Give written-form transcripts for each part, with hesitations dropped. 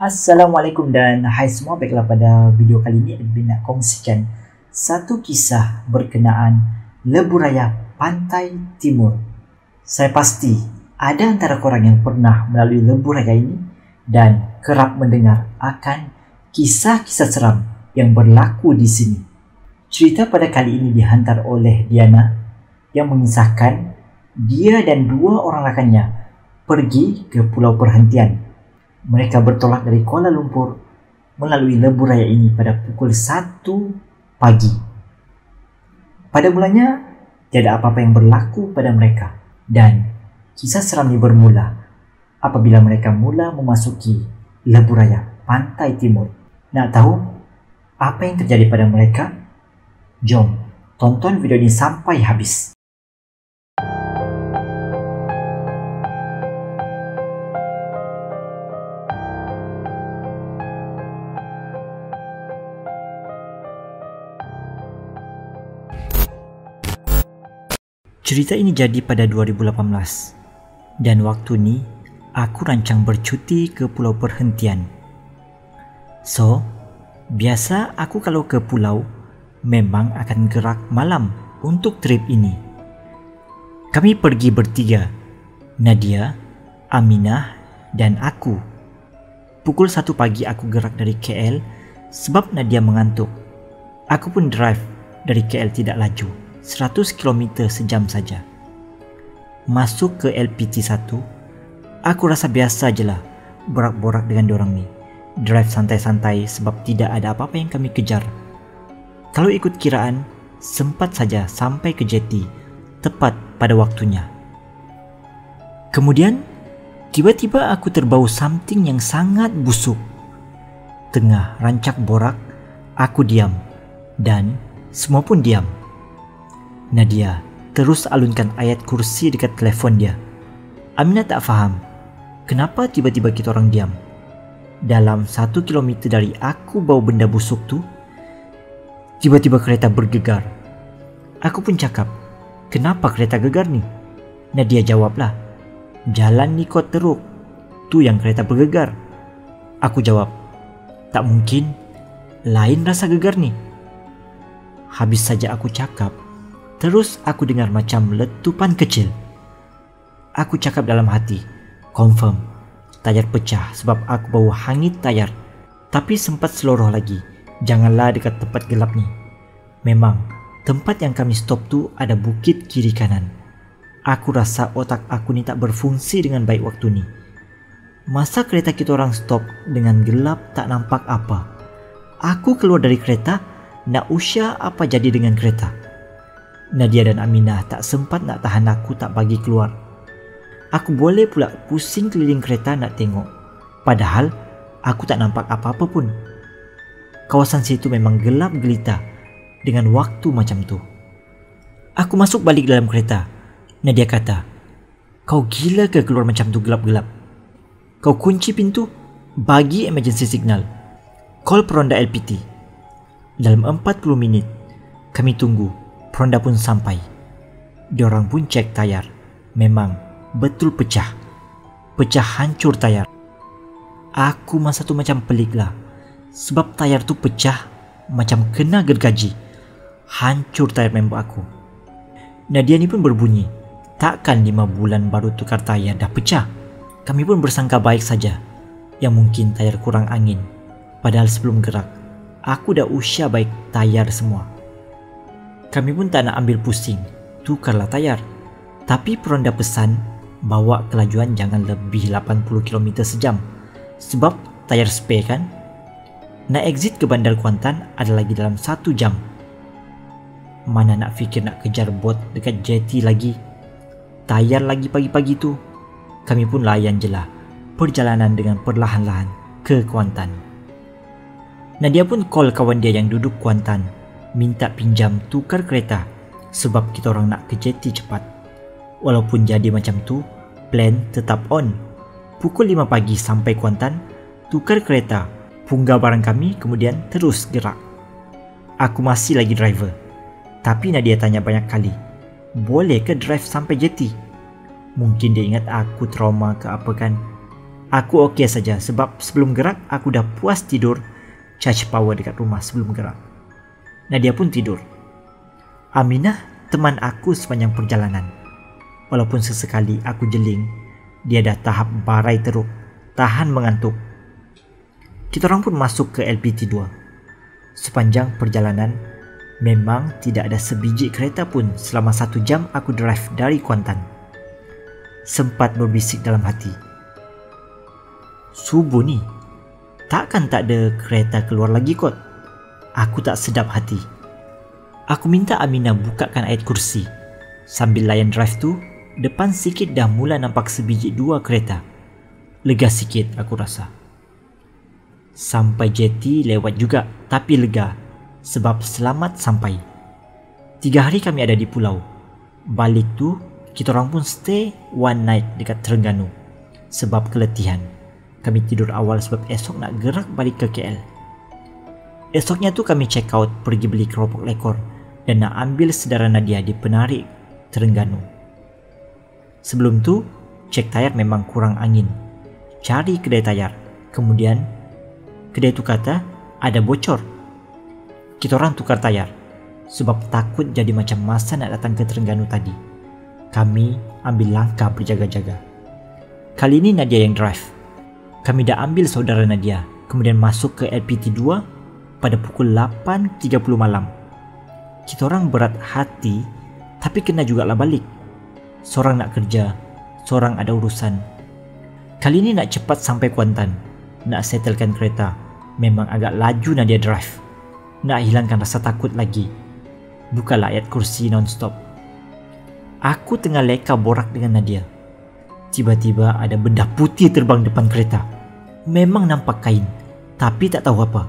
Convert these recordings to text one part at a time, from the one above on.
Assalamualaikum dan hai semua. Baiklah, pada video kali ini admin nak kongsikan satu kisah berkenaan Lebuh Raya Pantai Timur. Saya pasti ada antara korang yang pernah melalui Lebuh Raya ini dan kerap mendengar akan kisah-kisah seram yang berlaku di sini. Cerita pada kali ini dihantar oleh Diana yang mengisahkan dia dan dua orang rakannya pergi ke pulau perhentian. Mereka bertolak dari Kuala Lumpur melalui Lebuh Raya ini pada pukul 1 pagi. Pada mulanya, tiada apa-apa yang berlaku pada mereka. Dan kisah seram ini bermula apabila mereka mula memasuki Lebuh Raya Pantai Timur. Nak tahu apa yang terjadi pada mereka? Jom tonton video ini sampai habis. Cerita ini jadi pada 2018 dan waktu ni aku rancang bercuti ke pulau perhentian. So, biasa aku kalau ke pulau memang akan gerak malam untuk trip ini. Kami pergi bertiga, Nadia, Aminah dan aku. Pukul 1 pagi aku gerak dari KL sebab Nadia mengantuk. Aku pun drive dari KL tidak laju, 100 km sejam saja. Masuk ke LPT 1, aku rasa biasa je lah borak-borak dengan diorang ni. Drive santai-santai sebab tidak ada apa-apa yang kami kejar. Kalau ikut kiraan, sempat saja sampai ke jeti tepat pada waktunya. Kemudian, tiba-tiba aku terbau something yang sangat busuk. Tengah rancak borak, aku diam dan semua pun diam. Nadia terus alunkan ayat kursi dekat telefon dia. Aminah tak faham kenapa tiba-tiba kita orang diam. Dalam 1 kilometer dari aku bau benda busuk tu, tiba-tiba kereta bergegar. Aku pun cakap, kenapa kereta gegar ni? Nadia jawablah, jalan ni kot teruk, tu yang kereta bergegar. Aku jawab, tak mungkin, lain rasa gegar ni. Habis saja aku cakap, terus aku dengar macam letupan kecil. Aku cakap dalam hati, confirm, tayar pecah sebab aku bau hangit tayar. Tapi sempat seloroh lagi, janganlah dekat tempat gelap ni. Memang, tempat yang kami stop tu ada bukit kiri kanan. Aku rasa otak aku ni tak berfungsi dengan baik waktu ni. Masa kereta kita orang stop dengan gelap tak nampak apa. Aku keluar dari kereta, nak usah apa jadi dengan kereta. Nadia dan Aminah tak sempat nak tahan aku tak bagi keluar. Aku boleh pula pusing keliling kereta nak tengok. Padahal aku tak nampak apa-apa pun. Kawasan situ memang gelap gelita dengan waktu macam tu. Aku masuk balik dalam kereta. Nadia kata, kau gila ke keluar macam tu gelap-gelap? Kau kunci pintu, bagi emergency signal, call peronda LPT. Dalam 40 minit, kami tunggu. Peronda pun sampai. Diorang pun cek tayar. Memang betul pecah. Pecah hancur tayar. Aku masa tu macam pelik lah. Sebab tayar tu pecah macam kena gergaji. Hancur tayar member aku. Nadia ni pun berbunyi. Takkan 5 bulan baru tukar tayar dah pecah. Kami pun bersangka baik saja. Yang mungkin tayar kurang angin. Padahal sebelum gerak, aku dah usah baik tayar semua. Kami pun tak nak ambil pusing, tukarlah tayar. Tapi peronda pesan bawa kelajuan jangan lebih 80 km sejam. Sebab tayar spare kan. Nak exit ke Bandar Kuantan ada lagi dalam 1 jam. Mana nak fikir nak kejar bot dekat jeti lagi. Tayar lagi pagi-pagi tu. Kami pun layan je lah perjalanan dengan perlahan-lahan ke Kuantan. Nadia pun call kawan dia yang duduk Kuantan, minta pinjam tukar kereta sebab kita orang nak ke jeti cepat. Walaupun jadi macam tu, plan tetap on. Pukul 5 pagi sampai Kuantan, tukar kereta, punggah barang kami kemudian terus gerak. Aku masih lagi driver. Tapi Nadia tanya banyak kali, boleh ke drive sampai jeti? Mungkin dia ingat aku trauma ke apa kan. Aku okey saja sebab sebelum gerak aku dah puas tidur charge power dekat rumah sebelum gerak. Nadia pun tidur. Aminah teman aku sepanjang perjalanan. Walaupun sesekali aku jeling, dia dah tahap barai teruk, tahan mengantuk. Kita orang pun masuk ke LPT 2. Sepanjang perjalanan, memang tidak ada sebiji kereta pun selama 1 jam aku drive dari Kuantan. Sempat berbisik dalam hati, subuh ni, takkan tak ada kereta keluar lagi kot? Aku tak sedap hati. Aku minta Aminah bukakan ayat kursi. Sambil layan drive tu, depan sikit dah mula nampak sebiji 2 kereta. Lega sikit aku rasa. Sampai jeti lewat juga, tapi lega sebab selamat sampai. 3 hari kami ada di pulau. Balik tu, kita orang pun stay one night dekat Terengganu sebab keletihan. Kami tidur awal sebab esok nak gerak balik ke KL. Esoknya tu kami check out pergi beli keropok lekor dan nak ambil saudara Nadia di penarik Terengganu. Sebelum tu, cek tayar memang kurang angin. Cari kedai tayar. Kemudian, kedai tu kata ada bocor. Kita orang tukar tayar sebab takut jadi macam masa nak datang ke Terengganu tadi. Kami ambil langkah berjaga-jaga. Kali ini Nadia yang drive. Kami dah ambil saudara Nadia, kemudian masuk ke LPT 2 pada pukul 8.30 malam. Kita orang berat hati, tapi kena jugalah balik. Seorang nak kerja, seorang ada urusan. Kali ini nak cepat sampai Kuantan, nak settlekan kereta. Memang agak laju Nadia drive. Nak hilangkan rasa takut lagi. Bukalah ayat kursi non-stop. Aku tengah leka borak dengan Nadia. Tiba-tiba ada benda putih terbang depan kereta. Memang nampak kain, tapi tak tahu apa.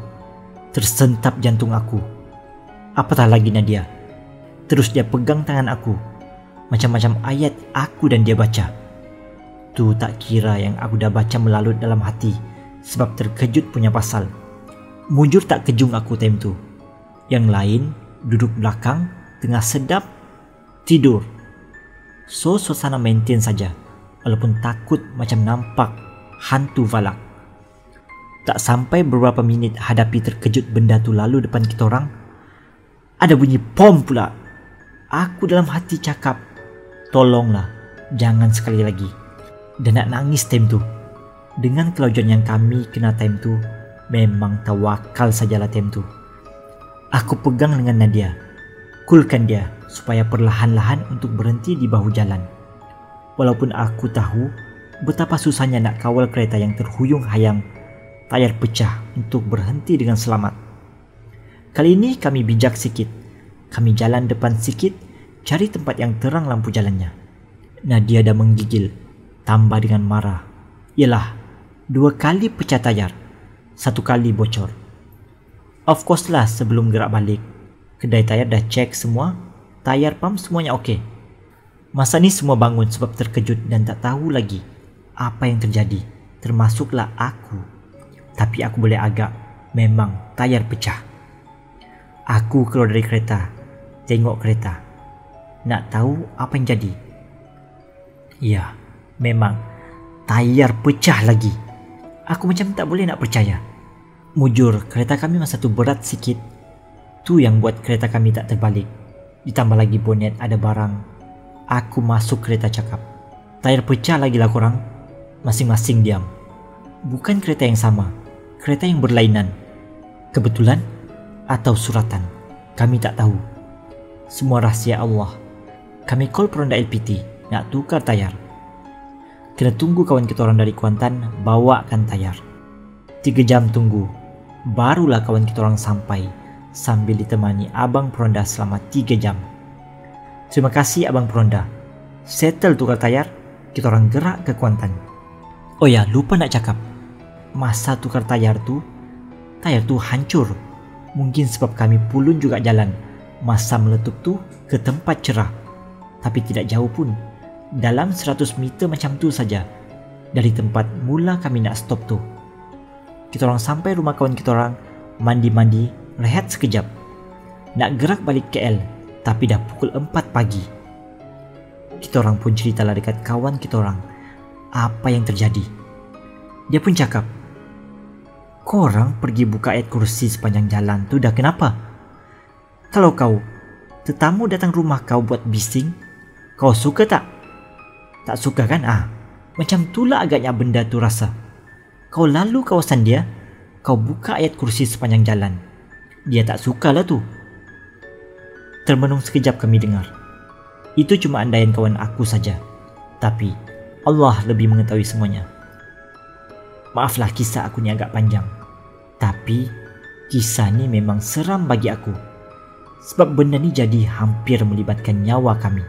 Tersentap jantung aku. Apatah lagi Nadia. Terus dia pegang tangan aku. Macam-macam ayat aku dan dia baca. Tu tak kira yang aku dah baca melalut dalam hati sebab terkejut punya pasal. Mujur tak kejung aku time tu. Yang lain duduk belakang, tengah sedap, tidur. So suasana maintain saja. Walaupun takut macam nampak hantu valak. Tak sampai beberapa minit hadapi terkejut benda tu lalu depan kita orang, ada bunyi pom pula. Aku dalam hati cakap, tolonglah, jangan sekali lagi. Dan nak nangis time tu. Dengan kelajuan yang kami kena time tu, memang tawakal sajalah time tu. Aku pegang dengan Nadia, coolkan dia supaya perlahan-lahan untuk berhenti di bahu jalan. Walaupun aku tahu betapa susahnya nak kawal kereta yang terhuyung-hayang, tayar pecah untuk berhenti dengan selamat. Kali ini kami bijak sikit. Kami jalan depan sikit, cari tempat yang terang lampu jalannya. Nadia dah menggigil, tambah dengan marah. Yalah, 2 kali pecah tayar, 1 kali bocor. Of course lah sebelum gerak balik, kedai tayar dah cek semua, tayar pump semuanya okey. Masa ni semua bangun sebab terkejut dan tak tahu lagi apa yang terjadi, termasuklah aku. Tapi aku boleh agak, memang tayar pecah. Aku keluar dari kereta, tengok kereta. Nak tahu apa yang jadi? Ya, memang tayar pecah lagi. Aku macam tak boleh nak percaya. Mujur, kereta kami masa tu berat sikit. Tu yang buat kereta kami tak terbalik. Ditambah lagi bonet ada barang. Aku masuk kereta cakap, tayar pecah lagi lah korang. Masing-masing diam. Bukan kereta yang sama, kereta yang berlainan. Kebetulan atau suratan, kami tak tahu. Semua rahsia Allah. Kami call peronda LPT nak tukar tayar. Kena tunggu kawan kita orang dari Kuantan bawakan tayar. 3 jam tunggu, barulah kawan kita orang sampai sambil ditemani abang peronda selama 3 jam. Terima kasih abang peronda. Settle tukar tayar, kita orang gerak ke Kuantan. Oh ya, lupa nak cakap. Masa tukar tayar tu hancur. Mungkin sebab kami pulun juga jalan. Masa meletup tu ke tempat cerah. Tapi tidak jauh pun. Dalam 100 meter macam tu saja. Dari tempat mula kami nak stop tu. Kita orang sampai rumah kawan kita orang, mandi-mandi, rehat sekejap. Nak gerak balik KL, tapi dah pukul 4 pagi. Kita orang pun ceritalah dekat kawan kita orang apa yang terjadi. Dia pun cakap, korang pergi buka ayat kursi sepanjang jalan tu dah kenapa? Kalau kau, tetamu datang rumah kau buat bising, kau suka tak? Tak suka kan? Macam itulah agaknya benda tu rasa. Kau lalu kawasan dia, kau buka ayat kursi sepanjang jalan. Dia tak sukalah tu. Termenung sekejap kami dengar. Itu cuma andaian kawan aku saja. Tapi Allah lebih mengetahui semuanya. Maaflah kisah aku ni agak panjang. Tapi kisah ni memang seram bagi aku. Sebab benda ni jadi hampir melibatkan nyawa kami.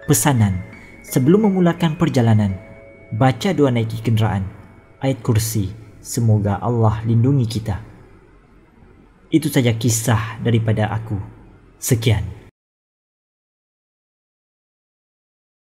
Pesanan, sebelum memulakan perjalanan, baca doa naiki kenderaan, ayat kursi, semoga Allah lindungi kita. Itu saja kisah daripada aku. Sekian.